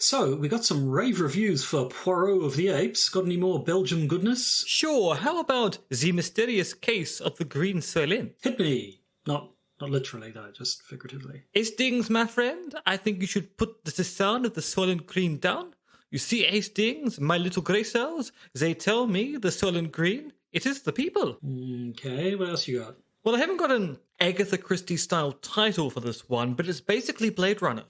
So, we got some rave reviews for Poirot of the Apes. Got any more Belgium goodness? Sure, how about The Mysterious Case of the Green Celine? Hit me. Not literally, though, just figuratively. Hastings, my friend, I think you should put the sound of the Soylent Green down. You see, Hastings, my little grey cells, they tell me the Soylent Green, it is the people. Okay, what else you got? Well, I haven't got an Agatha Christie-style title for this one, but it's basically Blade Runner.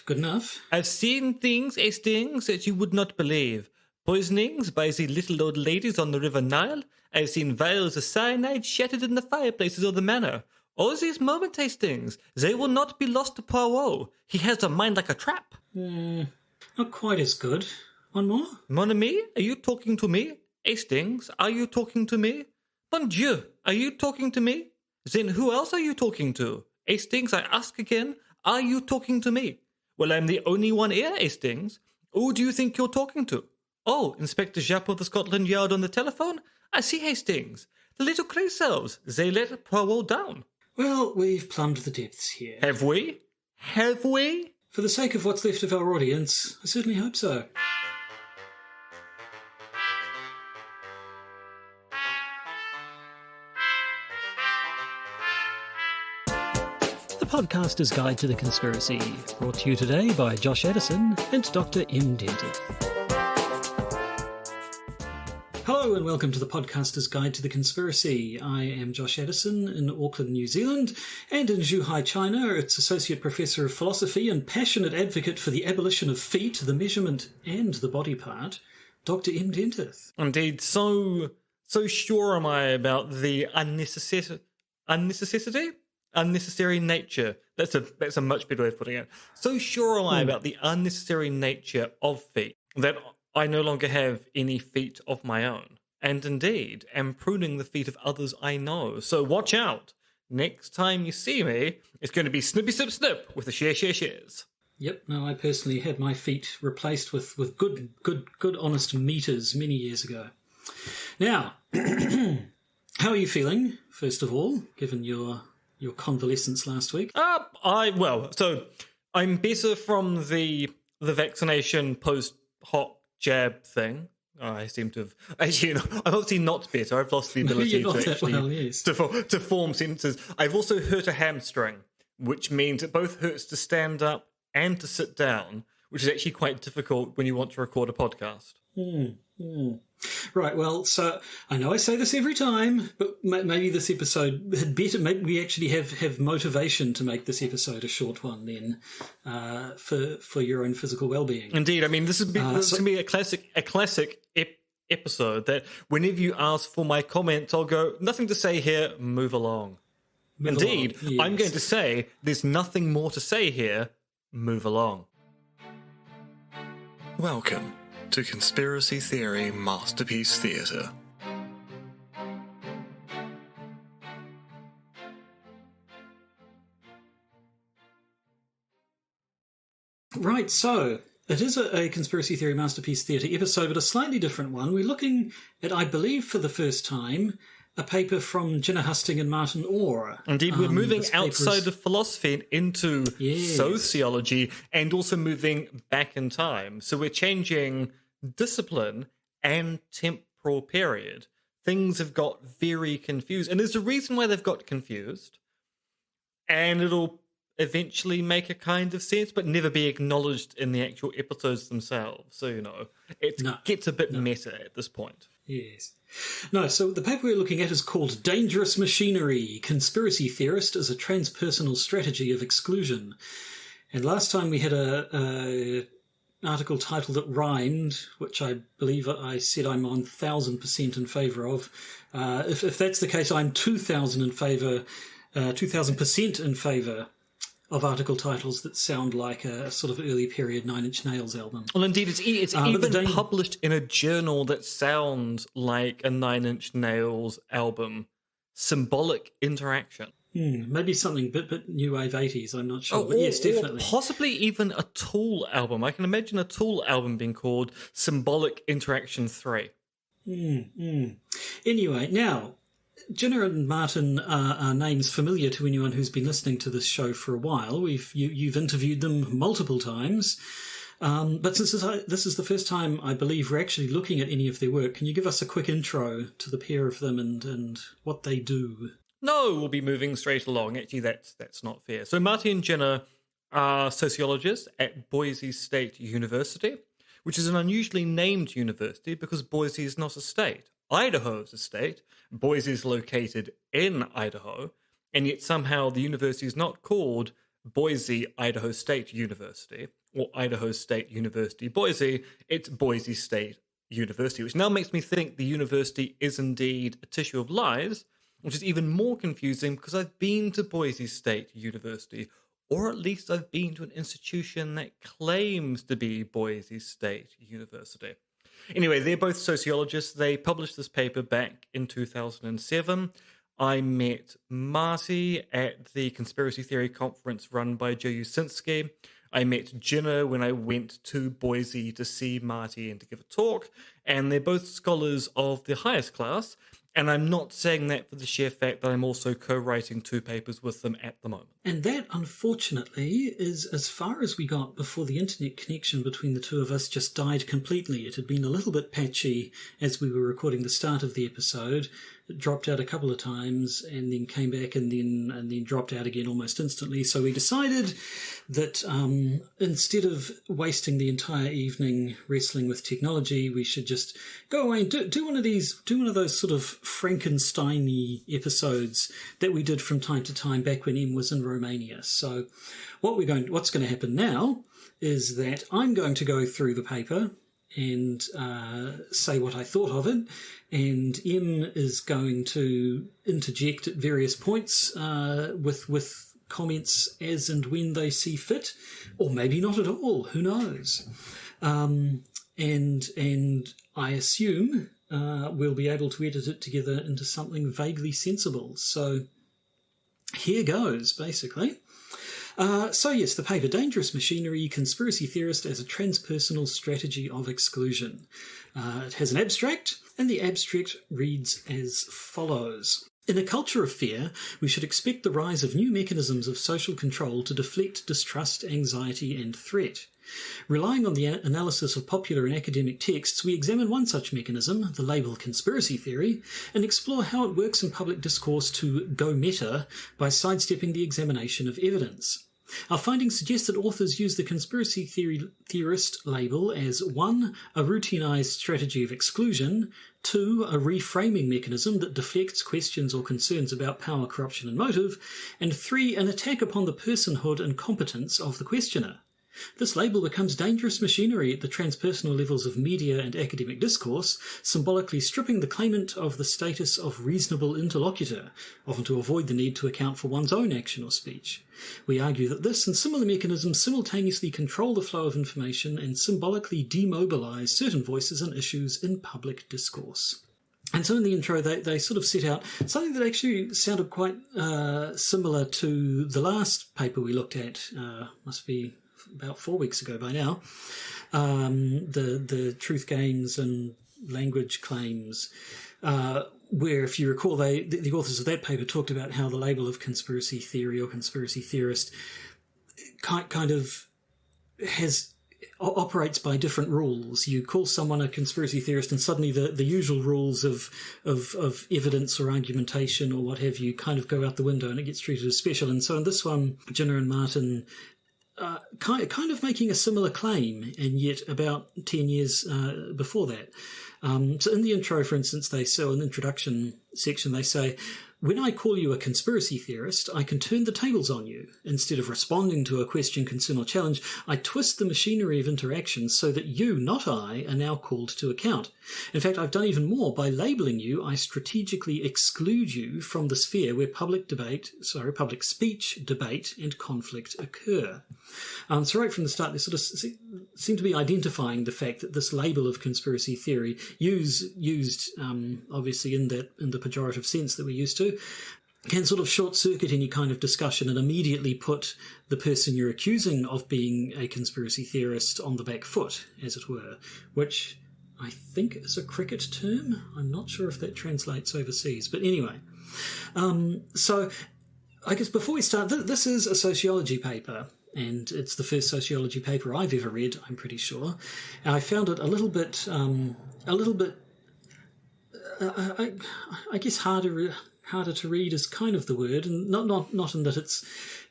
Good enough. I've seen things, Hastings, that you would not believe. Poisonings by the little old ladies on the River Nile. I've seen vials of cyanide shattered in the fireplaces of the manor. All these moment Hastings, they will not be lost to Poirot. He has a mind like a trap. Not quite as good. One more? Mon ami, are you talking to me? Hastings, are you talking to me? Bon Dieu, are you talking to me? Then who else are you talking to? Hastings, I ask again, are you talking to me? Well, I'm the only one here, Hastings. Who do you think you're talking to? Oh, Inspector Japp of the Scotland Yard on the telephone? I see, Hastings. The little grey cells, they let Poirot down. Well, we've plumbed the depths here. Have we? Have we? For the sake of what's left of our audience, I certainly hope so. The Podcaster's Guide to the Conspiracy, brought to you today by Josh Edison and Dr. M. Denton. Hello and welcome to the Podcaster's Guide to the Conspiracy. I am Josh Edison in Auckland, New Zealand, and in Zhuhai, China, it's Associate Professor of Philosophy and passionate advocate for the abolition of feet, the measurement and the body part, Dr. M. Dentith. Indeed, so sure am I about the unnecessary nature. That's a much better way of putting it. So sure am I about the unnecessary nature of feet that I no longer have any feet of my own, and indeed am pruning the feet of others I know. So watch out. Next time you see me, it's going to be snippy snip snip with the shares. Yep, no, I personally had my feet replaced with good honest meters many years ago. Now, how are you feeling, first of all, given your convalescence last week? So I'm better from the vaccination post-hot jab thing. I seem to have... Actually, I'm obviously not better. I've lost the ability to form sentences. I've also hurt a hamstring, which means it both hurts to stand up and to sit down, which is actually quite difficult when you want to record a podcast. Right, well, so I know I say this every time, but maybe this episode had better. Maybe we actually have motivation to make this episode a short one then, for your own physical well-being. Indeed, I mean this is going to be a classic episode that whenever you ask for my comments, I'll go, nothing to say here, move along. Indeed, yes. I'm going to say there's nothing more to say here, move along. Welcome to Conspiracy Theory Masterpiece Theatre. Right, so it is a Conspiracy Theory Masterpiece Theatre episode, but a slightly different one. We're looking at, I believe for the first time, a paper from Ginna, Husting and Martin Orr. Indeed, we're moving outside of philosophy and into sociology, and also moving back in time. So we're changing discipline and temporal period. Things have got very confused, and there's a reason why they've got confused, and it'll eventually make a kind of sense, but never be acknowledged in the actual episodes themselves. So, it gets a bit meta at this point. Yes. No, so the paper we're looking at is called Dangerous Machinery, Conspiracy Theorist as a Transpersonal Strategy of Exclusion. And last time we had a article title that rhymed, which I believe I said I'm 1,000% in favour of. If that's the case, I'm 2,000% in favour of article titles that sound like a sort of early period Nine Inch Nails album. Well, indeed, it's even published in a journal that sounds like a Nine Inch Nails album. Symbolic Interaction. Maybe something bit new wave 80s, I'm not sure. But yes, definitely. Or possibly even a Tool album. I can imagine a Tool album being called Symbolic Interaction 3. Anyway, now, Ginna and Martin are names familiar to anyone who's been listening to this show for a while. You've interviewed them multiple times. But since this is the first time, I believe, we're actually looking at any of their work, can you give us a quick intro to the pair of them and what they do? No, we'll be moving straight along. Actually, that's not fair. So Marty and Ginna are sociologists at Boise State University, which is an unusually named university because Boise is not a state. Idaho is a state. Boise is located in Idaho, and yet somehow the university is not called Boise Idaho State University or Idaho State University Boise. It's Boise State University, which now makes me think the university is indeed a tissue of lies, which is even more confusing because I've been to Boise State University, or at least I've been to an institution that claims to be Boise State University. Anyway, they're both sociologists. They published this paper back in 2007. I met Marty at the conspiracy theory conference run by Joe Usinski. I met Ginna when I went to Boise to see Marty and to give a talk. And they're both scholars of the highest class. And I'm not saying that for the sheer fact that I'm also co-writing 2 papers with them at the moment. And that, unfortunately, is as far as we got before the internet connection between the two of us just died completely. It had been a little bit patchy as we were recording the start of the episode. It dropped out a couple of times and then came back and then dropped out again almost instantly. So we decided that instead of wasting the entire evening wrestling with technology, we should just go away and do one of those sort of Frankenstein-y episodes that we did from time to time back when Em was in Romania. So what's going to happen now is that I'm going to go through the paper and say what I thought of it, and Em is going to interject at various points with comments as and when they see fit, or maybe not at all, who knows. And I assume we'll be able to edit it together into something vaguely sensible. So here goes, basically. So yes, the paper, Dangerous Machinery, Conspiracy Theorist as a Transpersonal Strategy of Exclusion. It has an abstract, and the abstract reads as follows. In a culture of fear, we should expect the rise of new mechanisms of social control to deflect distrust, anxiety, and threat. Relying on the analysis of popular and academic texts, we examine one such mechanism, the label conspiracy theory, and explore how it works in public discourse to go meta by sidestepping the examination of evidence. Our findings suggest that authors use the conspiracy theorist label as 1. A routinized strategy of exclusion, 2. A reframing mechanism that deflects questions or concerns about power, corruption, and motive, and 3. An attack upon the personhood and competence of the questioner. This label becomes dangerous machinery at the transpersonal levels of media and academic discourse, symbolically stripping the claimant of the status of reasonable interlocutor, often to avoid the need to account for one's own action or speech. We argue that this and similar mechanisms simultaneously control the flow of information and symbolically demobilize certain voices and issues in public discourse. And so in the intro, they sort of set out something that actually sounded quite similar to the last paper we looked at, must be about 4 weeks ago by now, the truth games and language claims, where, if you recall, the authors of that paper talked about how the label of conspiracy theory or conspiracy theorist kind of operates by different rules. You call someone a conspiracy theorist and suddenly the usual rules of evidence or argumentation or what have you kind of go out the window and it gets treated as special. And so in this one, Ginna and Martin kind of making a similar claim, and yet about 10 years before that. So in the intro, for instance, in the introduction section, they say, when I call you a conspiracy theorist, I can turn the tables on you. Instead of responding to a question, concern, or challenge, I twist the machinery of interaction so that you, not I, are now called to account. In fact, I've done even more. By labelling you, I strategically exclude you from the sphere where public speech, debate, and conflict occur. So right from the start, they sort of seem to be identifying the fact that this label of conspiracy theory, used obviously in the pejorative sense that we're used to, can sort of short-circuit any kind of discussion and immediately put the person you're accusing of being a conspiracy theorist on the back foot, as it were, which I think is a cricket term. I'm not sure if that translates overseas, but anyway. So I guess before we start, this is a sociology paper, and it's the first sociology paper I've ever read, I'm pretty sure. And I found it a little bit, I guess harder to read is kind of the word, and not in that it's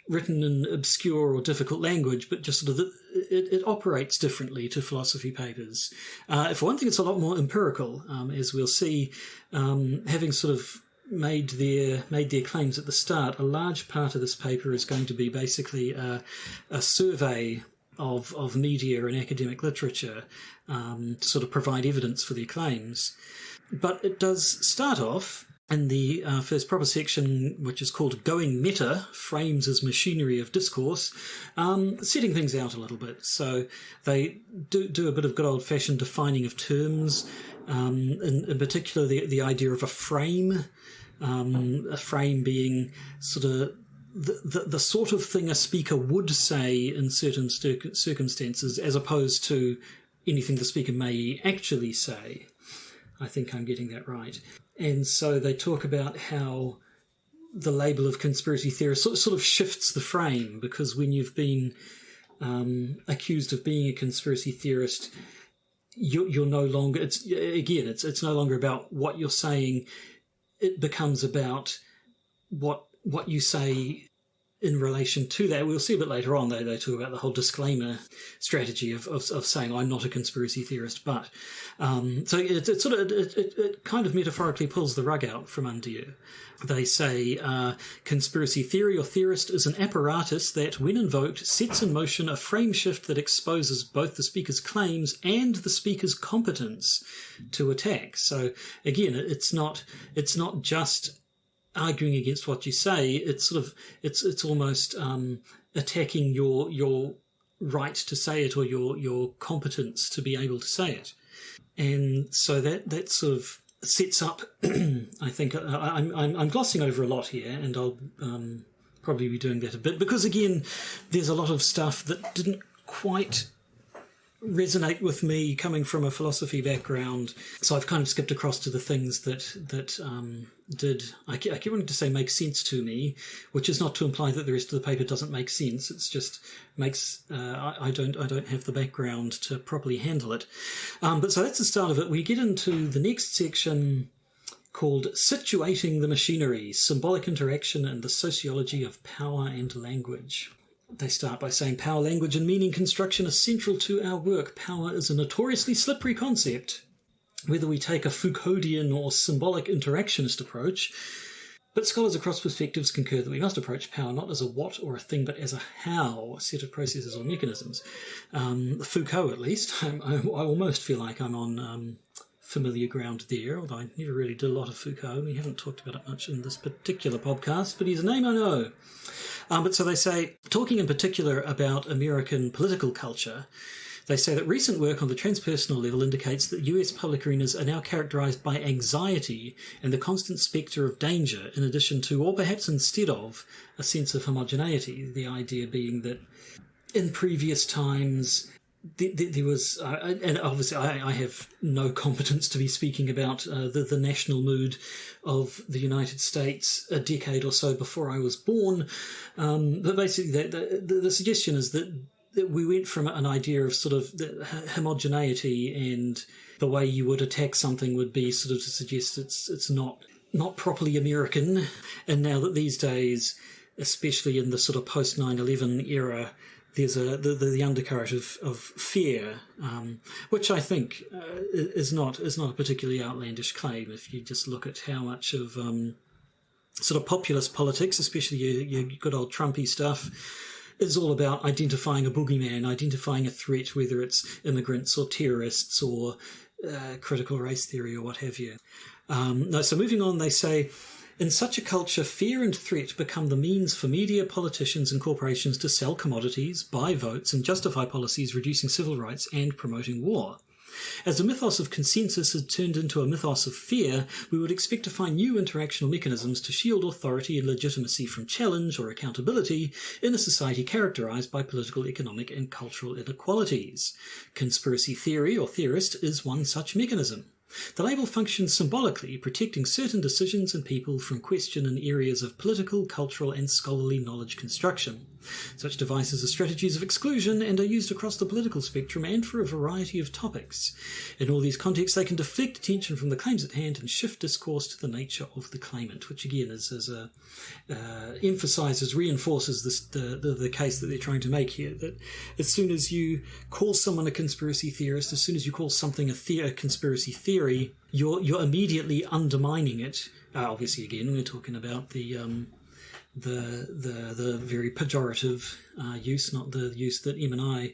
written in obscure or difficult language, but just sort of it operates differently to philosophy papers. For one thing, it's a lot more empirical, as we'll see, having sort of made their claims at the start. A large part of this paper is going to be basically a survey of media and academic literature to sort of provide evidence for their claims. But it does start off in the first proper section, which is called Going Meta, Frames as Machinery of Discourse, setting things out a little bit. So they do a bit of good old-fashioned defining of terms, in particular the idea of a frame being sort of the sort of thing a speaker would say in certain circumstances, as opposed to anything the speaker may actually say. I think I'm getting that right. And so they talk about how the label of conspiracy theorist sort of shifts the frame, because when you've been accused of being a conspiracy theorist, you're no longer, it's no longer about what you're saying. It becomes about what you say in relation to that. We'll see a bit later on, they talk about the whole disclaimer strategy of saying, I'm not a conspiracy theorist, but. So it kind of metaphorically pulls the rug out from under you. They say conspiracy theory or theorist is an apparatus that, when invoked, sets in motion a frame shift that exposes both the speaker's claims and the speaker's competence to attack. So again, it's not just arguing against what you say. It's almost attacking your right to say it, or your competence to be able to say it. And so that sort of sets up. I think I'm glossing over a lot here, and I'll probably be doing that a bit, because again, there's a lot of stuff that didn't quite resonate with me coming from a philosophy background, so I've kind of skipped across to the things that did, I keep wanting to say, make sense to me, which is not to imply that the rest of the paper doesn't make sense. It's just makes I don't have the background to properly handle it. But so that's the start of it. We get into the next section called Situating the Machinery, Symbolic Interaction and the Sociology of Power and Language. They start by saying power, language, and meaning construction are central to our work. Power is a notoriously slippery concept, whether we take a Foucauldian or symbolic interactionist approach. But scholars across perspectives concur that we must approach power not as a what or a thing, but as a how, a set of processes or mechanisms. Foucault, at least, I almost feel like I'm on familiar ground there, although I never really did a lot of Foucault. We haven't talked about it much in this particular podcast, but he's a name I know. But so they say, talking in particular about American political culture, they say that recent work on the transpersonal level indicates that US public arenas are now characterized by anxiety and the constant spectre of danger, in addition to, or perhaps instead of, a sense of homogeneity. The idea being that in previous times there was, and obviously I have no competence to be speaking about the national mood of the United States a decade or so before I was born, but basically the suggestion is that we went from an idea of sort of the homogeneity, and the way you would attack something would be sort of to suggest it's not properly American, and now that these days, especially in the sort of post 9/11 era, there's the undercurrent of fear, which I think is not a particularly outlandish claim if you just look at how much of sort of populist politics, especially your good old Trumpy stuff, is all about identifying a boogeyman, identifying a threat, whether it's immigrants or terrorists or critical race theory or what have you. So moving on, they say, in such a culture, fear and threat become the means for media, politicians and corporations to sell commodities, buy votes and justify policies reducing civil rights and promoting war. As the mythos of consensus has turned into a mythos of fear, we would expect to find new interactional mechanisms to shield authority and legitimacy from challenge or accountability in a society characterized by political, economic and cultural inequalities. Conspiracy theory or theorist is one such mechanism. The label functions symbolically, protecting certain decisions and people from question in areas of political, cultural and scholarly knowledge construction. Such devices are strategies of exclusion and are used across the political spectrum and for a variety of topics. In all these contexts, they can deflect attention from the claims at hand and shift discourse to the nature of the claimant, which again reinforces the case that they're trying to make here, that as soon as you call someone a conspiracy theorist, as soon as you call something a conspiracy theory, you're immediately undermining it. Obviously, again, we're talking about the very pejorative use, not the use that Em and I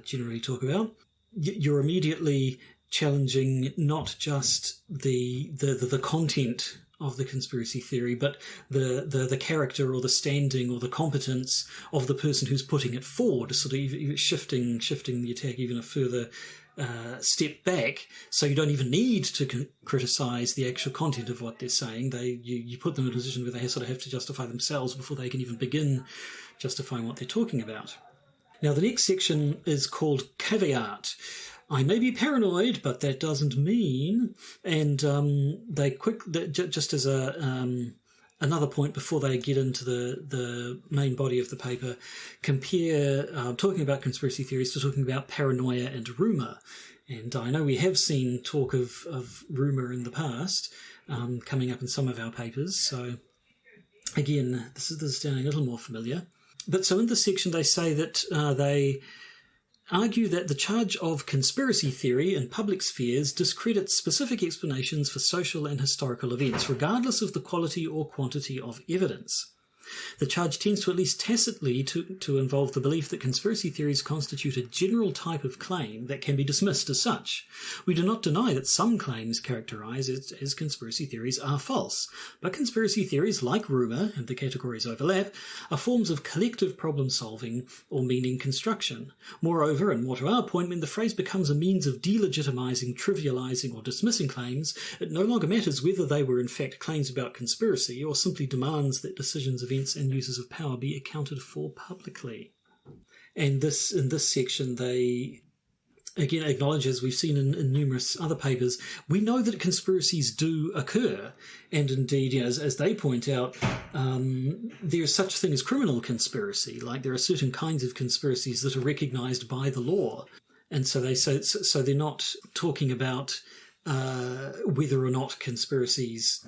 generally talk about. You're immediately challenging not just the content of the conspiracy theory, but the character or the standing or the competence of the person who's putting it forward, sort of shifting the attack even a further step back, so you don't even need to criticise the actual content of what they're saying. You put them in a position where they sort of have to justify themselves before they can even begin justifying what they're talking about. Now, the next section is called Caveat. I may be paranoid, but that doesn't mean... And just as another point before they get into the main body of the paper, compare talking about conspiracy theories to talking about paranoia and rumour. And I know we have seen talk of rumour in the past coming up in some of our papers. So again, this is sounding a little more familiar. But so in this section they say that they argue that the charge of conspiracy theory in public spheres discredits specific explanations for social and historical events, regardless of the quality or quantity of evidence. The charge tends to at least tacitly to involve the belief that conspiracy theories constitute a general type of claim that can be dismissed as such. We do not deny that some claims characterised as conspiracy theories are false, but conspiracy theories, like rumour, and the categories overlap, are forms of collective problem-solving or meaning construction. Moreover, and more to our point, when the phrase becomes a means of delegitimising, trivialising or dismissing claims, it no longer matters whether they were in fact claims about conspiracy or simply demands that decisions, events and uses of power be accounted for publicly. And in this section, they again acknowledge, as we've seen in numerous other papers, we know that conspiracies do occur. And indeed, as they point out, there is such a thing as criminal conspiracy. Like there are certain kinds of conspiracies that are recognised by the law. And so they're not talking about whether or not conspiracies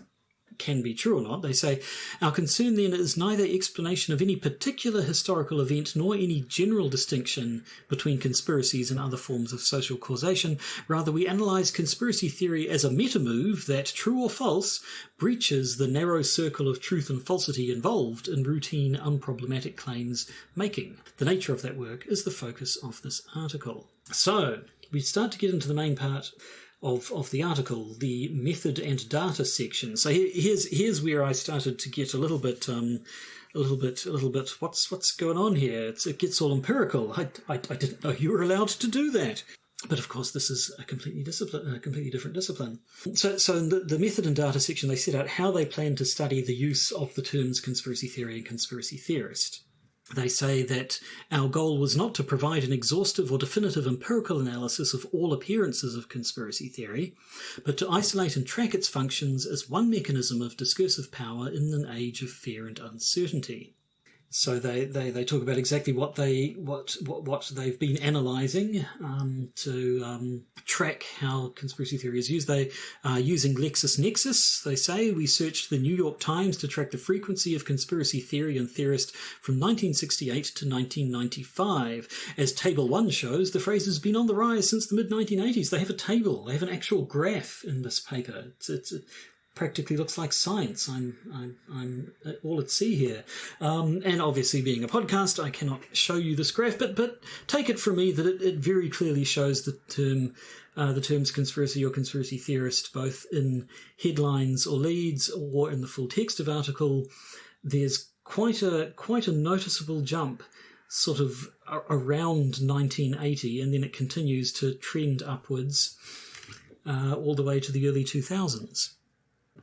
can be true or not. They say, our concern then is neither explanation of any particular historical event nor any general distinction between conspiracies and other forms of social causation. Rather, we analyse conspiracy theory as a meta-move that, true or false, breaches the narrow circle of truth and falsity involved in routine, unproblematic claims making. The nature of that work is the focus of this article. So, we start to get into the main part of the article, the method and data section. So here's where I started to get a little bit. What's going on here? It gets all empirical. I didn't know you were allowed to do that. But of course, this is a completely different discipline. So in the method and data section, they set out how they plan to study the use of the terms conspiracy theory and conspiracy theorist. They say that our goal was not to provide an exhaustive or definitive empirical analysis of all appearances of conspiracy theory, but to isolate and track its functions as one mechanism of discursive power in an age of fear and uncertainty. So they talk about exactly what they've been analysing to track how conspiracy theory is used. They are using LexisNexis. They say we searched the New York Times to track the frequency of conspiracy theory and theorist from 1968 to 1995. As Table 1 shows, the phrase has been on the rise since the mid-1980s. They have a table. They have an actual graph in this paper. It practically looks like science. I'm all at sea here. And obviously, being a podcast, I cannot show you this graph, but take it from me that it very clearly shows the terms conspiracy or conspiracy theorist, both in headlines or leads or in the full text of article. There's quite a noticeable jump sort of around 1980, and then it continues to trend upwards all the way to the early 2000s.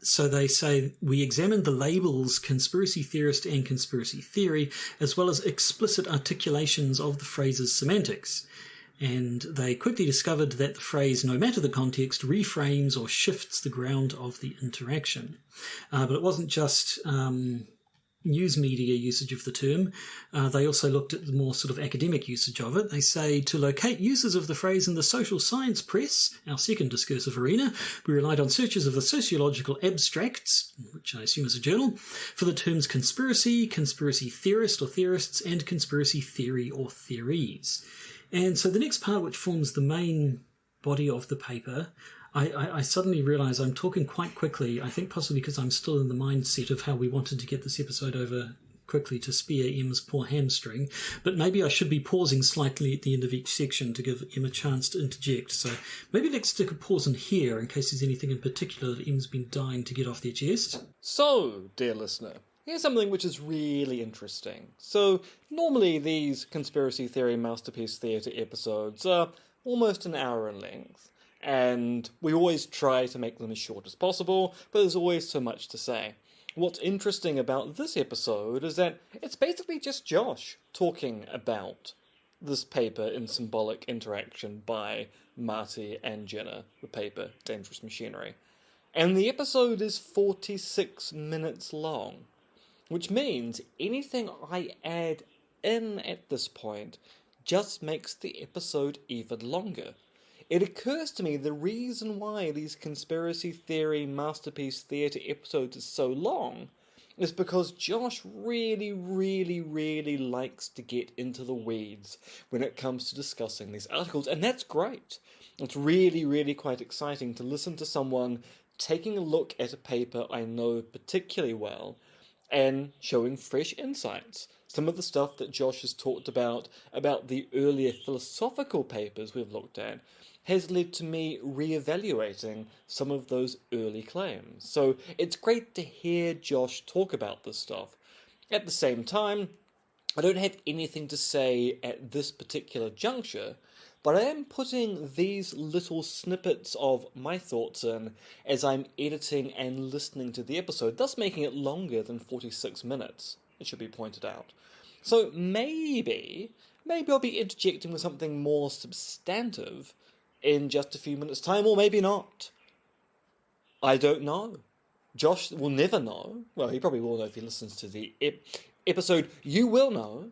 So they say, we examined the labels conspiracy theorist and conspiracy theory, as well as explicit articulations of the phrase's semantics. And they quickly discovered that the phrase, no matter the context, reframes or shifts the ground of the interaction. But it wasn't just news media usage of the term. They also looked at the more sort of academic usage of it. They say, to locate uses of the phrase in the social science press, our second discursive arena, we relied on searches of the sociological abstracts, which I assume is a journal, for the terms conspiracy, conspiracy theorist or theorists, and conspiracy theory or theories. And so the next part, which forms the main body of the paper, I suddenly realise I'm talking quite quickly, I think possibly because I'm still in the mindset of how we wanted to get this episode over quickly to spare Em's poor hamstring, but maybe I should be pausing slightly at the end of each section to give Em a chance to interject. So maybe let's stick a pause in here in case there's anything in particular that Em's been dying to get off their chest. So, dear listener, here's something which is really interesting. So, normally these conspiracy theory masterpiece theatre episodes are almost an hour in length. And we always try to make them as short as possible, but there's always so much to say. What's interesting about this episode is that it's basically just Josh talking about this paper in Symbolic Interaction by Marty and Ginna, the paper Dangerous Machinery. And the episode is 46 minutes long, which means anything I add in at this point just makes the episode even longer. It occurs to me the reason why these conspiracy theory masterpiece theatre episodes are so long is because Josh really likes to get into the weeds when it comes to discussing these articles, and that's great. It's really quite exciting to listen to someone taking a look at a paper I know particularly well and showing fresh insights. Some of the stuff that Josh has talked about the earlier philosophical papers we've looked at, has led to me re-evaluating some of those early claims. So it's great to hear Josh talk about this stuff. At the same time, I don't have anything to say at this particular juncture, but I am putting these little snippets of my thoughts in as I'm editing and listening to the episode, thus making it longer than 46 minutes, it should be pointed out. So maybe I'll be interjecting with something more substantive in just a few minutes' time, or maybe not. I don't know. Josh will never know. Well, he probably will know if he listens to the episode. You will know,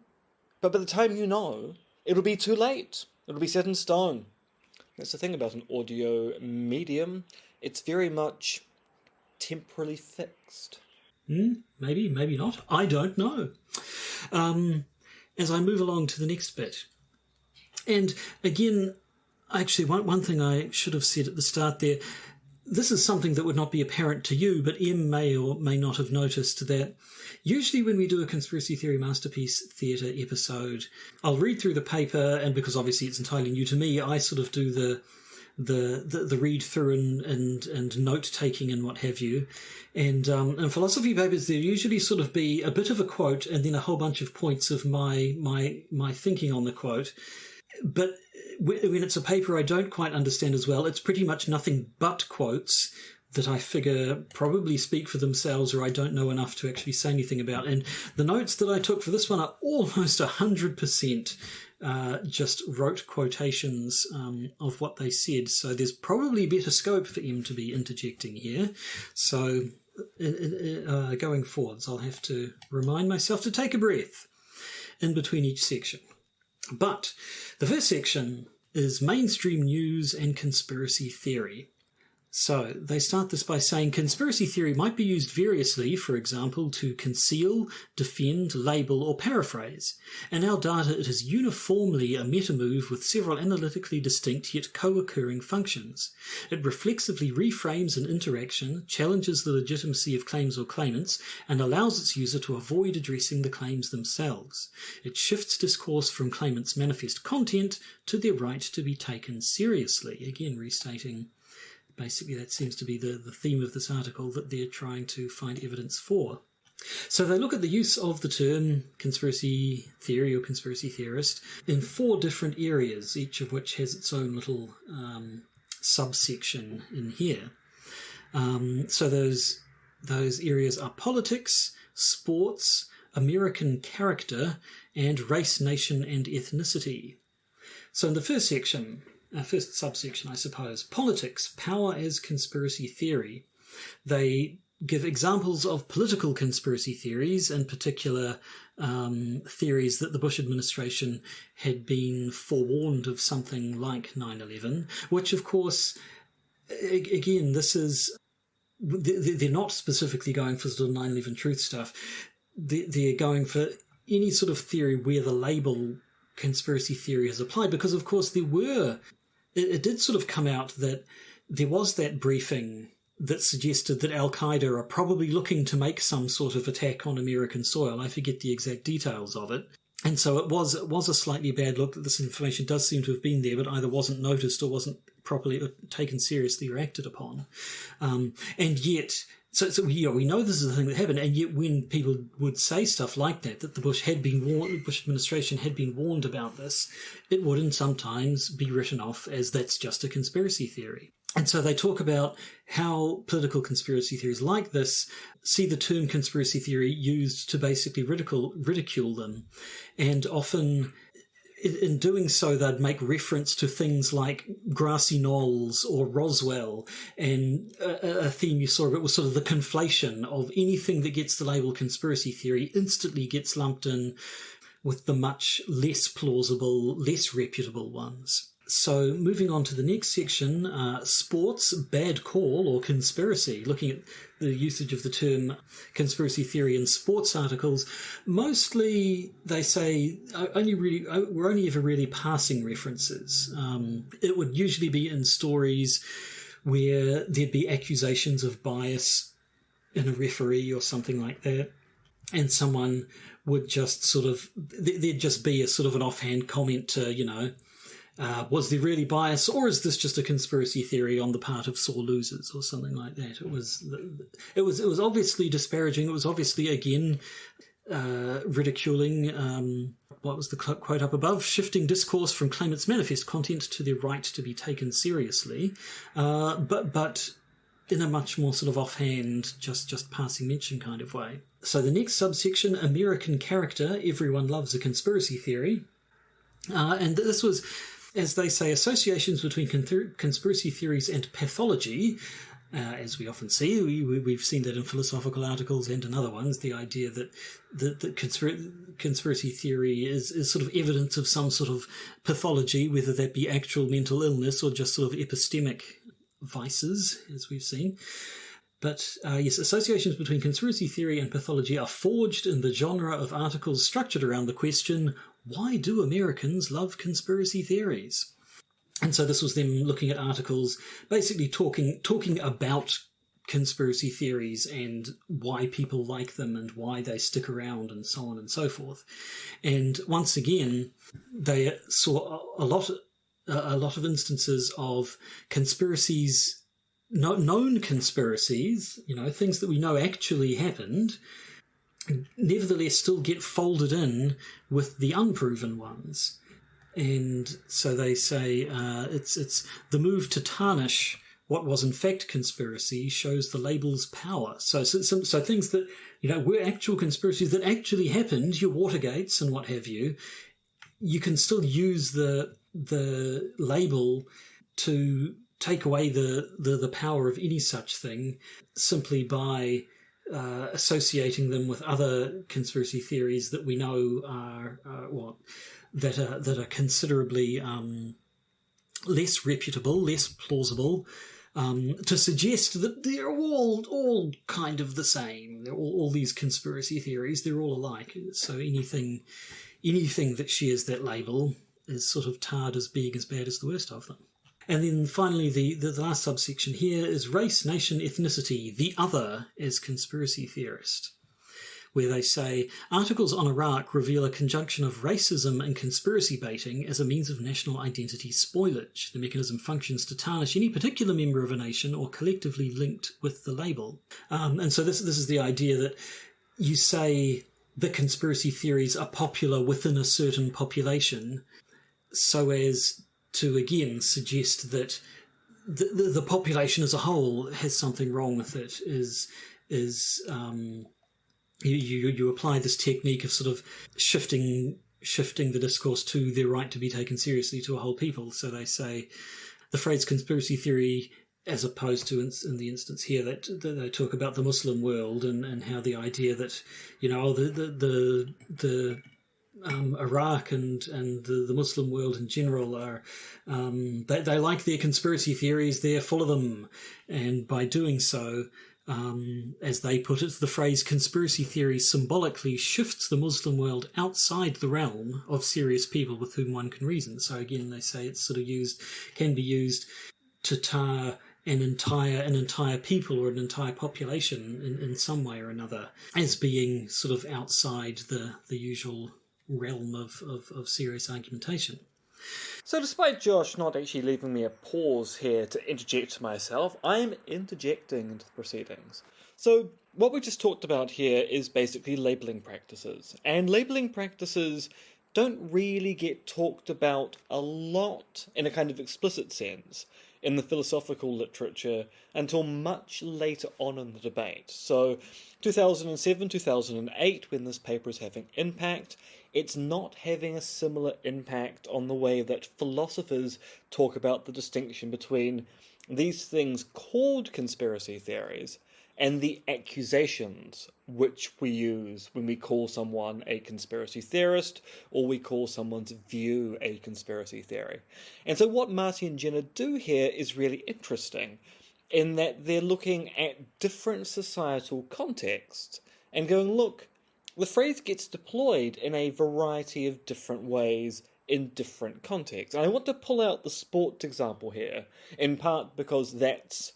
but by the time you know, it'll be too late. It'll be set in stone. That's the thing about an audio medium. It's very much temporally fixed. Maybe, maybe not. I don't know. As I move along to the next bit. And again, actually, one thing I should have said at the start there, this is something that would not be apparent to you, but Em may or may not have noticed that usually when we do a conspiracy theory masterpiece theatre episode, I'll read through the paper, and because obviously it's entirely new to me, I sort of do the read through and note taking and what have you. And in philosophy papers, there usually sort of be a bit of a quote and then a whole bunch of points of my thinking on the quote. But when it's a paper I don't quite understand as well, it's pretty much nothing but quotes that I figure probably speak for themselves or I don't know enough to actually say anything about. And the notes that I took for this one are almost 100% just wrote quotations of what they said. So there's probably better scope for Em to be interjecting here. So going forwards, I'll have to remind myself to take a breath in between each section. But the first section is mainstream news and conspiracy theory. So they start this by saying conspiracy theory might be used variously, for example, to conceal, defend, label, or paraphrase. In our data, it is uniformly a meta-move with several analytically distinct yet co-occurring functions. It reflexively reframes an interaction, challenges the legitimacy of claims or claimants, and allows its user to avoid addressing the claims themselves. It shifts discourse from claimants' manifest content to their right to be taken seriously. Again, restating basically that seems to be the theme of this article that they're trying to find evidence for. So they look at the use of the term conspiracy theory or conspiracy theorist in 4 different areas, each of which has its own little subsection in here. So those areas are politics, sports, American character, and race, nation, and ethnicity. So in the first section, first subsection, I suppose, politics, power as conspiracy theory, they give examples of political conspiracy theories, in particular theories that the Bush administration had been forewarned of something like 9/11, which, of course, again, this is... They're not specifically going for sort of 9/11 truth stuff. They're going for any sort of theory where the label conspiracy theory is applied, because, of course, it did sort of come out that there was that briefing that suggested that Al-Qaeda are probably looking to make some sort of attack on American soil. I forget the exact details of it. And so it was a slightly bad look that this information does seem to have been there, but either wasn't noticed or wasn't properly taken seriously or acted upon. And yet, so we know this is the thing that happened, and yet when people would say stuff like that the Bush administration had been warned about this, it wouldn't sometimes be written off as that's just a conspiracy theory. And so they talk about how political conspiracy theories like this see the term conspiracy theory used to basically ridicule them. And often, in doing so, they'd make reference to things like grassy knolls or Roswell. And a theme you saw of it was sort of the conflation of anything that gets the label conspiracy theory instantly gets lumped in with the much less plausible, less reputable ones. So moving on to the next section, sports, bad call or conspiracy, looking at the usage of the term conspiracy theory in sports articles. Mostly they say we're only ever really passing references. It would usually be in stories where there'd be accusations of bias in a referee or something like that, and someone would just there'd just be a sort of an offhand comment to, was there really bias, or is this just a conspiracy theory on the part of sore losers or something like that? It was obviously disparaging. It was obviously, again, ridiculing. What was the quote up above? Shifting discourse from claimants' manifest content to their right to be taken seriously, but in a much more sort of offhand, just passing mention kind of way. So the next subsection, American character, everyone loves a conspiracy theory. And this was, as they say, associations between conspiracy theories and pathology, as we often see. We've seen that in philosophical articles and in other ones, the idea that conspiracy theory is sort of evidence of some sort of pathology, whether that be actual mental illness or just sort of epistemic vices, as we've seen. But yes, associations between conspiracy theory and pathology are forged in the genre of articles structured around the question, why do Americans love conspiracy theories? And so this was them looking at articles, basically talking about conspiracy theories and why people like them and why they stick around and so on and so forth. And once again, they saw a lot of instances of conspiracies, known conspiracies, things that we know actually happened, nevertheless still get folded in with the unproven ones. And so they say it's the move to tarnish what was in fact conspiracy shows the label's power. So things that were actual conspiracies that actually happened, your Watergates and what have you, you can still use the label to take away the power of any such thing simply by associating them with other conspiracy theories that we know are that are considerably less reputable, less plausible, to suggest that they're all kind of the same. They're all these conspiracy theories, they're all alike. So anything that shares that label is sort of tarred as being as bad as the worst of them. And then finally, the last subsection here is race, nation, ethnicity, the other as conspiracy theorist, where they say, articles on Iraq reveal a conjunction of racism and conspiracy baiting as a means of national identity spoilage. The mechanism functions to tarnish any particular member of a nation or collectively linked with the label. And so this is the idea that you say the conspiracy theories are popular within a certain population so as to, again, suggest that the population as a whole has something wrong with it, you apply this technique of sort of shifting the discourse to their right to be taken seriously to a whole people. So they say the phrase conspiracy theory as opposed to in the instance here that they talk about the Muslim world and how the idea that, the Iraq and the Muslim world in general are they like their conspiracy theories, they're full of them, and by doing so, as they put it, the phrase conspiracy theory symbolically shifts the Muslim world outside the realm of serious people with whom one can reason. So again, they say it's sort of can be used to tar an entire people or an entire population in some way or another as being sort of outside the usual realm of serious argumentation. So despite Josh not actually leaving me a pause here to interject myself, I am interjecting into the proceedings. So what we just talked about here is basically labelling practices. And labelling practices don't really get talked about a lot in a kind of explicit sense in the philosophical literature until much later on in the debate. So 2007, 2008, when this paper is having impact, it's not having a similar impact on the way that philosophers talk about the distinction between these things called conspiracy theories and the accusations which we use when we call someone a conspiracy theorist or we call someone's view a conspiracy theory. And so what Marty and Ginna do here is really interesting in that they're looking at different societal contexts and going, look, the phrase gets deployed in a variety of different ways in different contexts. And I want to pull out the sport example here, in part because that's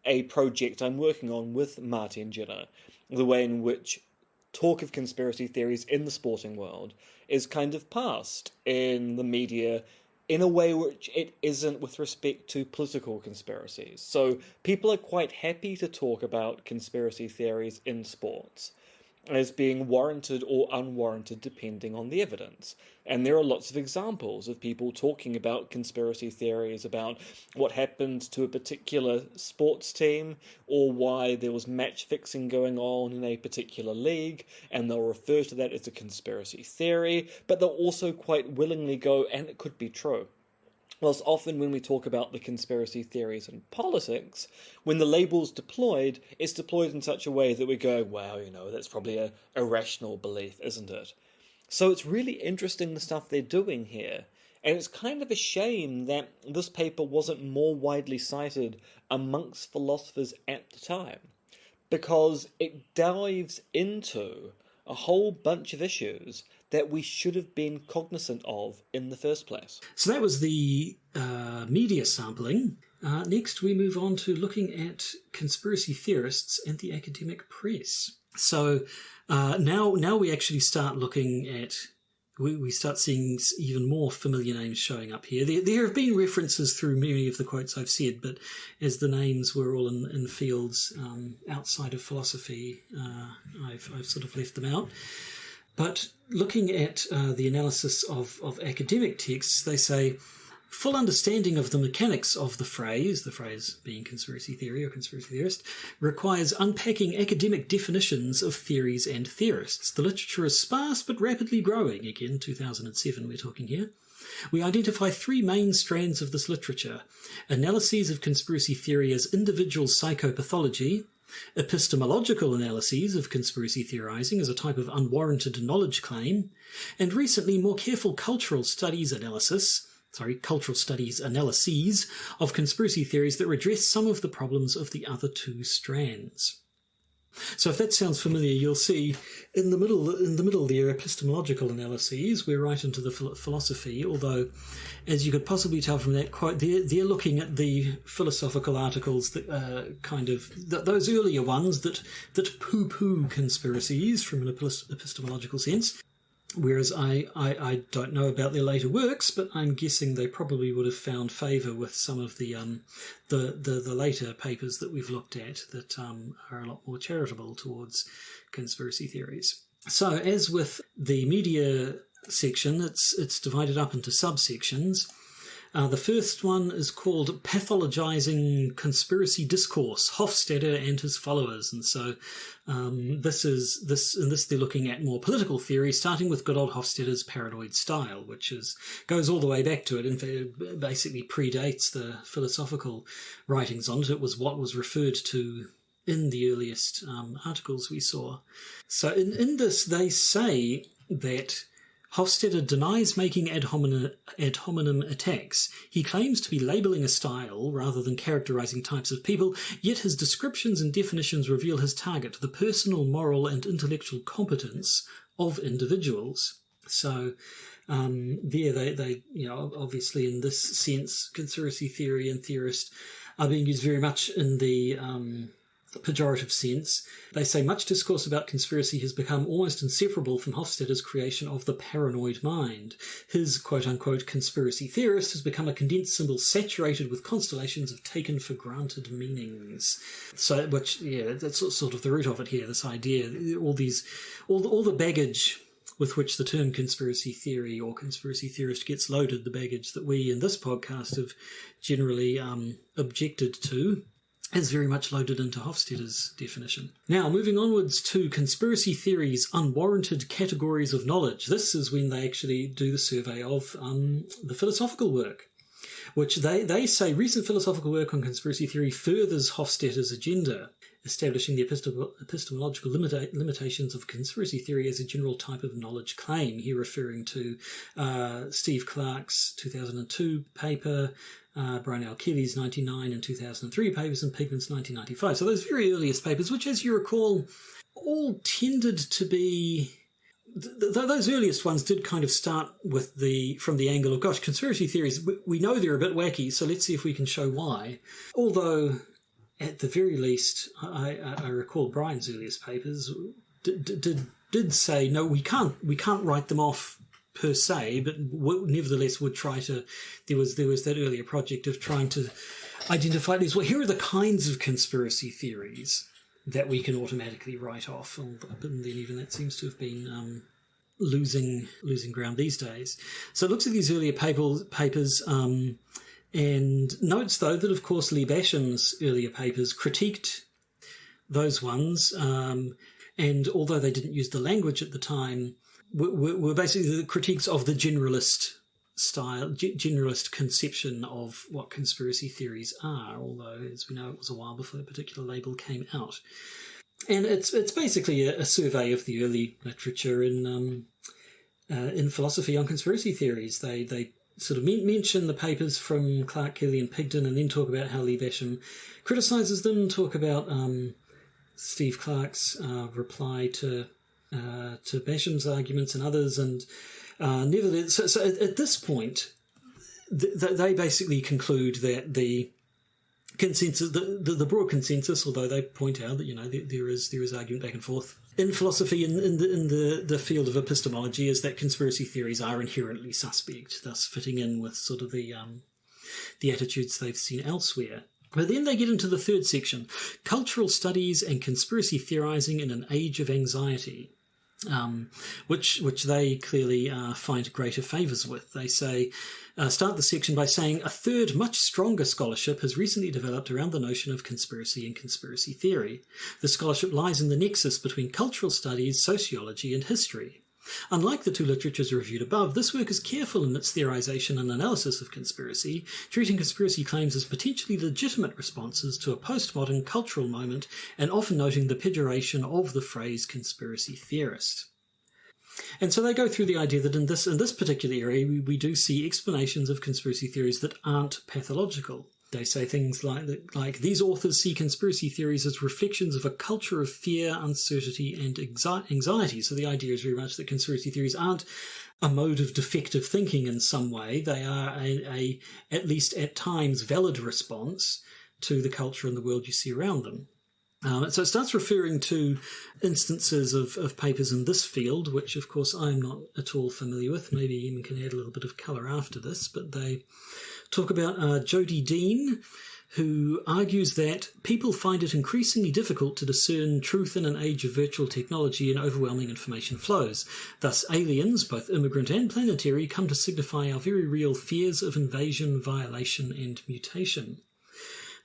a project I'm working on with Marty and Ginna, the way in which talk of conspiracy theories in the sporting world is kind of passed in the media in a way which it isn't with respect to political conspiracies. So people are quite happy to talk about conspiracy theories in sports as being warranted or unwarranted depending on the evidence. And there are lots of examples of people talking about conspiracy theories about what happened to a particular sports team or why there was match fixing going on in a particular league, and they'll refer to that as a conspiracy theory, but they'll also quite willingly go, and it could be true. Whilst often when we talk about the conspiracy theories in politics, when the label's deployed, it's deployed in such a way that we go, wow, that's probably a irrational belief, isn't it? So it's really interesting the stuff they're doing here. And it's kind of a shame that this paper wasn't more widely cited amongst philosophers at the time, because it dives into a whole bunch of issues that we should have been cognizant of in the first place. So that was the media sampling. Next, we move on to looking at conspiracy theorists and the academic press. So now we actually start looking at, we start seeing even more familiar names showing up here. There have been references through many of the quotes I've said, but as the names were all in fields outside of philosophy, I've sort of left them out. But looking at the analysis of academic texts, they say, full understanding of the mechanics of the phrase being conspiracy theory or conspiracy theorist, requires unpacking academic definitions of theories and theorists. The literature is sparse but rapidly growing. Again, 2007 we're talking here. We identify three main strands of this literature: analyses of conspiracy theory as individual psychopathology, epistemological analyses of conspiracy theorizing as a type of unwarranted knowledge claim, and recently more careful cultural studies analyses of conspiracy theories that redress some of the problems of the other two strands. So if that sounds familiar, you'll see in the middle there, epistemological analyses. We're right into the philosophy, although, as you could possibly tell from that quote, they're looking at the philosophical articles that those earlier ones that poo-poo conspiracies from an epistemological sense. Whereas I don't know about their later works, but I'm guessing they probably would have found favour with some of the later papers that we've looked at that are a lot more charitable towards conspiracy theories. So, as with the media section, it's divided up into subsections. The first one is called Pathologizing Conspiracy Discourse, Hofstadter and His Followers. And so in this they're looking at more political theory, starting with good old Hofstadter's paranoid style, which goes all the way back to it. In fact, basically predates the philosophical writings on it. It was what was referred to in the earliest articles we saw. So in this, they say that Hofstadter denies making ad hominem attacks. He claims to be labelling a style rather than characterising types of people, yet his descriptions and definitions reveal his target, the personal, moral and intellectual competence of individuals. So they obviously in this sense, conspiracy theory and theorist are being used very much in the pejorative sense. They say much discourse about conspiracy has become almost inseparable from Hofstadter's creation of the paranoid mind. His quote-unquote conspiracy theorist has become a condensed symbol saturated with constellations of taken for granted meanings. So, that's sort of the root of it here, this idea, all the baggage with which the term conspiracy theory or conspiracy theorist gets loaded, the baggage that we in this podcast have generally objected to, is very much loaded into Hofstadter's definition. Now, moving onwards to conspiracy theory's unwarranted categories of knowledge. This is when they actually do the survey of the philosophical work, which they say recent philosophical work on conspiracy theory furthers Hofstadter's agenda, establishing the epistemological limitations of conspiracy theory as a general type of knowledge claim. Here referring to Steve Clark's 2002 paper, Brian L. Kelly's 1999 and 2003 papers, and Pigman's 1995. So those very earliest papers, which, as you recall, all tended to be... Those earliest ones did kind of start from the angle of, gosh, conspiracy theories, we know they're a bit wacky, so let's see if we can show why. Although, at the very least, I recall Brian's earliest papers did say, no, we can't write them off per se, but nevertheless would try to. There was that earlier project of trying to identify these. Well, here are the kinds of conspiracy theories that we can automatically write off, but then even that seems to have been losing ground these days. So it looks at these earlier papers and notes, though, that of course Lee Basham's earlier papers critiqued those ones, and although they didn't use the language at the time, were basically the critiques of the generalist style, generalist conception of what conspiracy theories are, although, as we know, it was a while before that particular label came out. And it's basically a survey of the early literature in philosophy on conspiracy theories. They sort of mention the papers from Clark, Kelly and Pigden, and then talk about how Lee Basham criticises them, talk about Steve Clark's reply to Basham's arguments and others, and nevertheless, so at this point, they basically conclude that the consensus, the broad consensus, although they point out that there is argument back and forth in philosophy in the field of epistemology, is that conspiracy theories are inherently suspect, thus fitting in with sort of the attitudes they've seen elsewhere. But then they get into the third section, cultural studies and conspiracy theorizing in an age of anxiety, which they clearly find greater favours with. They say, start the section by saying, a third, much stronger scholarship has recently developed around the notion of conspiracy and conspiracy theory. The scholarship lies in the nexus between cultural studies, sociology, and history. Unlike the two literatures reviewed above, this work is careful in its theorization and analysis of conspiracy, treating conspiracy claims as potentially legitimate responses to a postmodern cultural moment, and often noting the pejoration of the phrase conspiracy theorist. And so they go through the idea that in this particular area, we do see explanations of conspiracy theories that aren't pathological. They say things like these authors see conspiracy theories as reflections of a culture of fear, uncertainty, and anxiety. So the idea is very much that conspiracy theories aren't a mode of defective thinking in some way. They are a at least at times, valid response to the culture and the world you see around them. So it starts referring to instances of papers in this field, which, of course, I'm not at all familiar with. Maybe Ian can add a little bit of colour after this, but they talk about Jody Dean, who argues that people find it increasingly difficult to discern truth in an age of virtual technology and overwhelming information flows. Thus, aliens, both immigrant and planetary, come to signify our very real fears of invasion, violation, and mutation.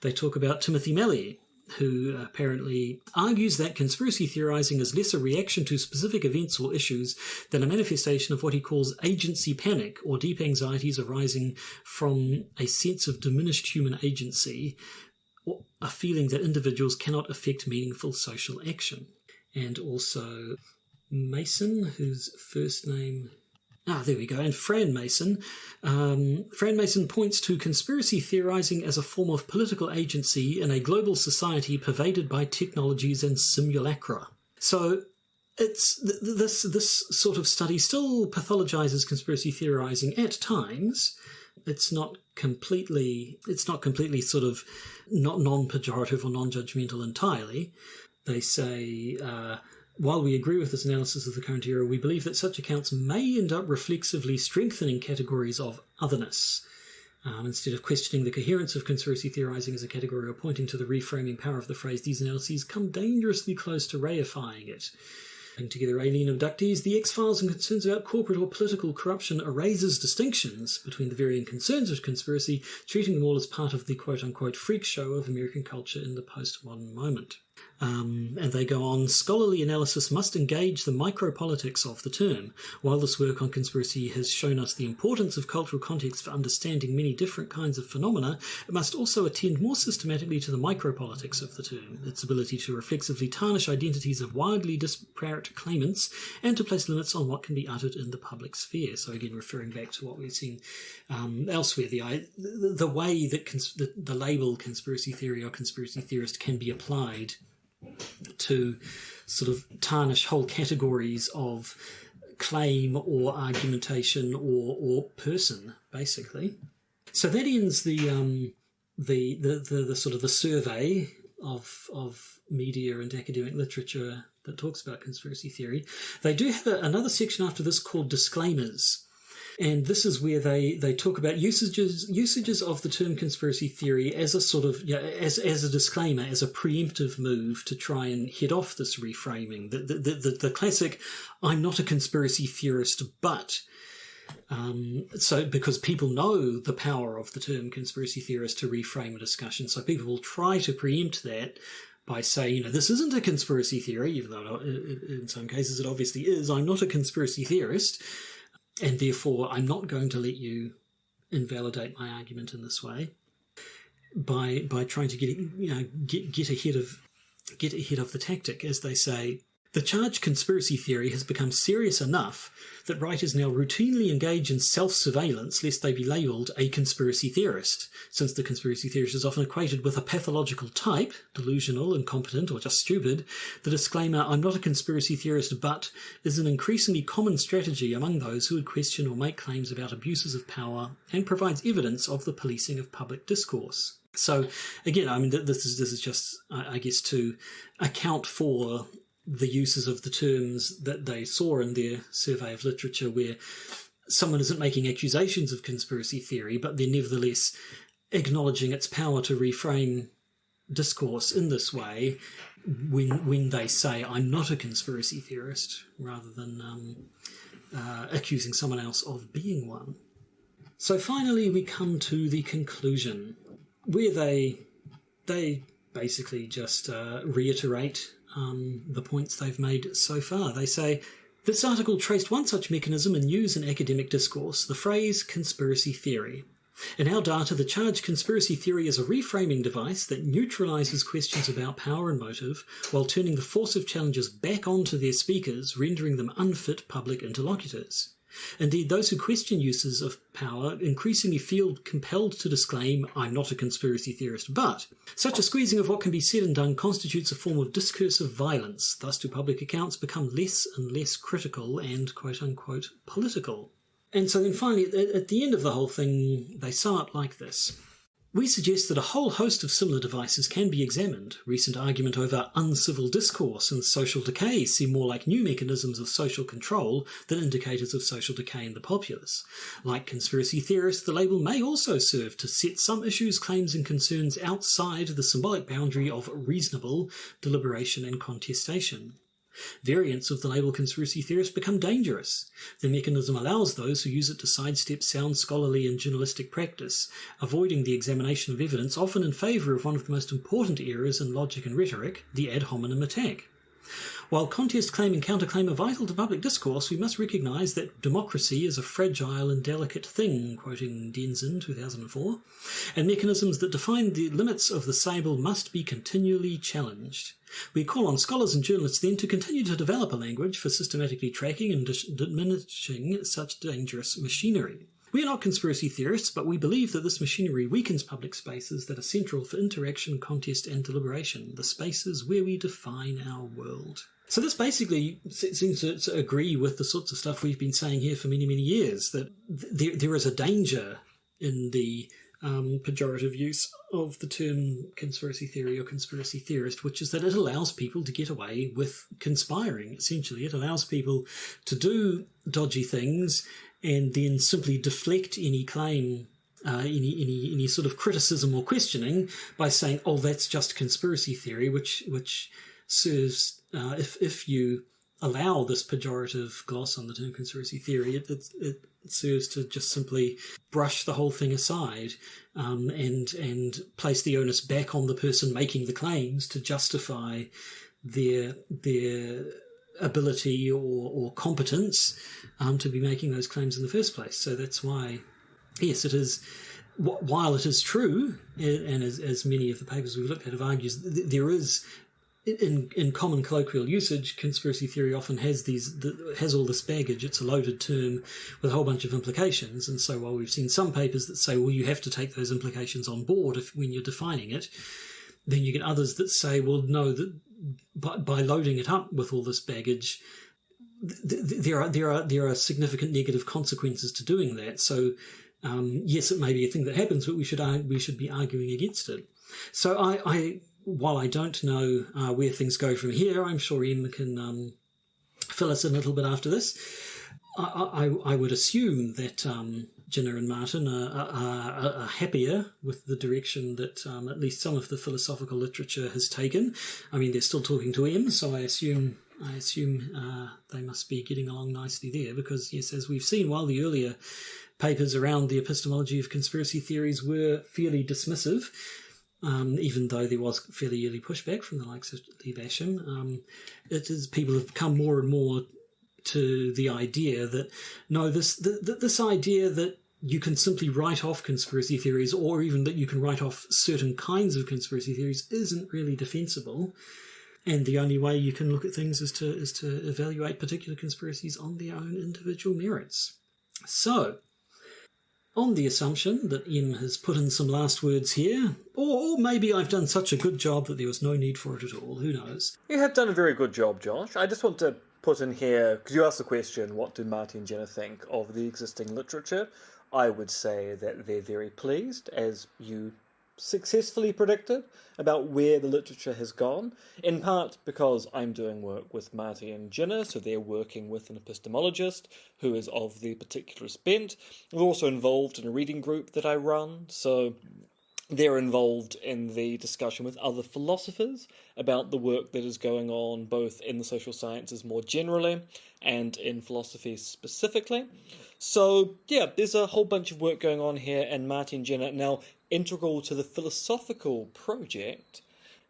They talk about Timothy Melly, who apparently argues that conspiracy theorizing is less a reaction to specific events or issues than a manifestation of what he calls agency panic, or deep anxieties arising from a sense of diminished human agency, or a feeling that individuals cannot effect meaningful social action. And also Mason, whose first name... there we go. And Fran Mason. Fran Mason points to conspiracy theorizing as a form of political agency in a global society pervaded by technologies and simulacra. So it's this sort of study still pathologizes conspiracy theorizing at times. It's not completely sort of not non-pejorative or non-judgmental entirely. They say... while we agree with this analysis of the current era, we believe that such accounts may end up reflexively strengthening categories of otherness. Instead of questioning the coherence of conspiracy theorizing as a category or pointing to the reframing power of the phrase, these analyses come dangerously close to reifying it. Putting together alien abductees, the X-Files and concerns about corporate or political corruption erases distinctions between the varying concerns of conspiracy, treating them all as part of the quote-unquote freak show of American culture in the postmodern moment. And they go on, scholarly analysis must engage the micropolitics of the term. While this work on conspiracy has shown us the importance of cultural context for understanding many different kinds of phenomena, it must also attend more systematically to the micropolitics of the term, its ability to reflexively tarnish identities of wildly disparate claimants, and to place limits on what can be uttered in the public sphere. So again, referring back to what we've seen elsewhere, the way that the label conspiracy theory or conspiracy theorist can be applied to sort of tarnish whole categories of claim or argumentation or person, basically. So that ends the sort of the survey of media and academic literature that talks about conspiracy theory. They do have another section after this called disclaimers. And this is where they talk about usages of the term conspiracy theory as a sort of, as a disclaimer, as a preemptive move to try and head off this reframing. The classic, I'm not a conspiracy theorist, but... so because people know the power of the term conspiracy theorist to reframe a discussion, so people will try to preempt that by saying, this isn't a conspiracy theory, even though in some cases it obviously is. I'm not a conspiracy theorist. And therefore, I'm not going to let you invalidate my argument in this way by trying to get ahead of the tactic, as they say. The charged conspiracy theory has become serious enough that writers now routinely engage in self-surveillance lest they be labelled a conspiracy theorist, since the conspiracy theorist is often equated with a pathological type, delusional, incompetent, or just stupid. The disclaimer, I'm not a conspiracy theorist, but, is an increasingly common strategy among those who would question or make claims about abuses of power and provides evidence of the policing of public discourse. So, again, this is just, I guess, to account for the uses of the terms that they saw in their survey of literature, where someone isn't making accusations of conspiracy theory, but they're nevertheless acknowledging its power to reframe discourse in this way when they say, I'm not a conspiracy theorist, rather than accusing someone else of being one. So finally we come to the conclusion, where they basically just reiterate the points they've made so far. They say, this article traced one such mechanism in news and academic discourse, the phrase conspiracy theory. In our data, the charged conspiracy theory is a reframing device that neutralises questions about power and motive while turning the force of challengers back onto their speakers, rendering them unfit public interlocutors. Indeed, those who question uses of power increasingly feel compelled to disclaim, I'm not a conspiracy theorist, but such a squeezing of what can be said and done constitutes a form of discursive violence. Thus do public accounts become less and less critical and quote-unquote political. And so then finally, at the end of the whole thing, they sum up like this. We suggest that a whole host of similar devices can be examined. Recent argument over uncivil discourse and social decay seem more like new mechanisms of social control than indicators of social decay in the populace. Like conspiracy theorists, the label may also serve to set some issues, claims and concerns outside the symbolic boundary of reasonable deliberation and contestation. Variants of the label conspiracy theorist become dangerous. The mechanism allows those who use it to sidestep sound scholarly and journalistic practice, avoiding the examination of evidence, often in favour of one of the most important errors in logic and rhetoric, the ad hominem attack. While contest claim and counterclaim are vital to public discourse, we must recognise that democracy is a fragile and delicate thing, quoting Denzin 2004, and mechanisms that define the limits of the sable must be continually challenged. We call on scholars and journalists then to continue to develop a language for systematically tracking and diminishing such dangerous machinery. We are not conspiracy theorists, but we believe that this machinery weakens public spaces that are central for interaction, contest and deliberation, the spaces where we define our world. So this basically seems to agree with the sorts of stuff we've been saying here for many, many years, that there is a danger in the pejorative use of the term conspiracy theory or conspiracy theorist, which is that it allows people to get away with conspiring, essentially. It allows people to do dodgy things and then simply deflect any claim, any sort of criticism or questioning by saying, oh, that's just conspiracy theory, which serves, if you allow this pejorative gloss on the term conspiracy theory, it serves to just simply brush the whole thing aside and place the onus back on the person making the claims to justify their ability or competence to be making those claims in the first place. So that's why, yes, it is. While it is true, and as many of the papers we've looked at have argued, there is, in common colloquial usage, conspiracy theory often has all this baggage. It's a loaded term with a whole bunch of implications. And so while we've seen some papers that say, well, you have to take those implications on board when you're defining it, then you get others that say, well, no, that by loading it up with all this baggage, there are significant negative consequences to doing that. So yes, it may be a thing that happens, but we should be arguing against it. So while I don't know where things go from here, I'm sure Em can fill us in a little bit after this. I would assume that Ginna and Martin are happier with the direction that at least some of the philosophical literature has taken. I mean, they're still talking to Em, so I assume they must be getting along nicely there, because, yes, as we've seen, while the earlier papers around the epistemology of conspiracy theories were fairly dismissive, even though there was fairly early pushback from the likes of Lee Basham, people have come more and more to the idea that, no, this idea that you can simply write off conspiracy theories, or even that you can write off certain kinds of conspiracy theories, isn't really defensible. And the only way you can look at things is to evaluate particular conspiracies on their own individual merits. So, on the assumption that Em has put in some last words here, or maybe I've done such a good job that there was no need for it at all, who knows? You have done a very good job, Josh. I just want to put in here, because you asked the question, what do Marty and Ginna think of the existing literature? I would say that they're very pleased, as you successfully predicted, about where the literature has gone, in part because I'm doing work with Marty and Ginna, so they're working with an epistemologist who is of the particular bent. We're also involved in a reading group that I run, so they're involved in the discussion with other philosophers about the work that is going on both in the social sciences more generally and in philosophy specifically. So, yeah, there's a whole bunch of work going on here, and Marty and Ginna now integral to the philosophical project,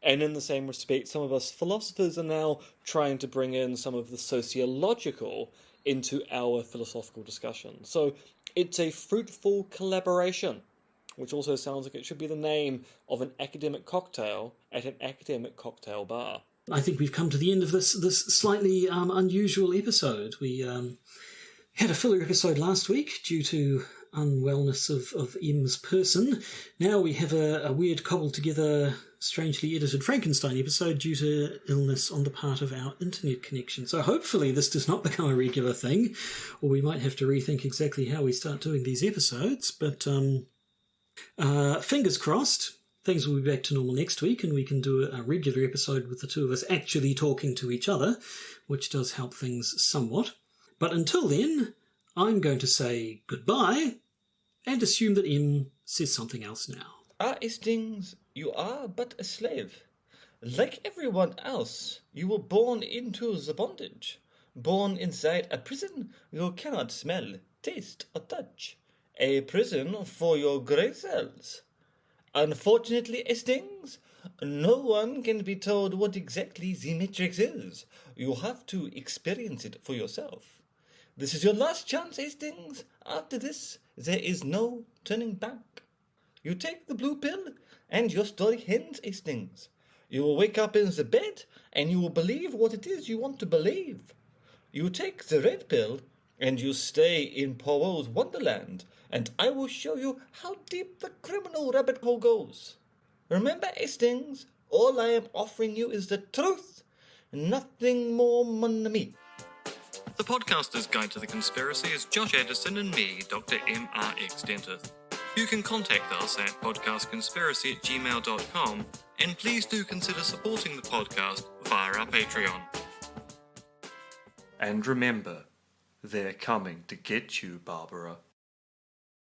and in the same respect, some of us philosophers are now trying to bring in some of the sociological into our philosophical discussion. So it's a fruitful collaboration, which also sounds like it should be the name of an academic cocktail at an academic cocktail bar. I think we've come to the end of this slightly unusual episode. We had a filler episode last week due to unwellness of Em's person. Now we have a weird cobbled together, strangely edited Frankenstein episode due to illness on the part of our internet connection. So hopefully this does not become a regular thing, or we might have to rethink exactly how we start doing these episodes. But Fingers crossed, things will be back to normal next week and we can do a regular episode with the two of us actually talking to each other, which does help things somewhat. But until then, I'm going to say goodbye and assume that M says something else now. Hastings, you are but a slave. Like everyone else, you were born into the bondage. Born inside a prison you cannot smell, taste, or touch. A prison for your grey cells. Unfortunately, Hastings, no one can be told what exactly the Matrix is. You have to experience it for yourself. This is your last chance, Hastings. After this, there is no turning back. You take the blue pill, and your story ends, Hastings. You will wake up in the bed, and you will believe what it is you want to believe. You take the red pill, and you stay in Poirot's Wonderland, and I will show you how deep the criminal rabbit hole goes. Remember, Hastings, all I am offering you is the truth, nothing more, mon ami. The Podcaster's Guide to the Conspiracy is Josh Edison and me, Dr. M.R.X. Dentith. You can contact us at podcastconspiracy@gmail.com, and please do consider supporting the podcast via our Patreon. And remember, they're coming to get you, Barbara.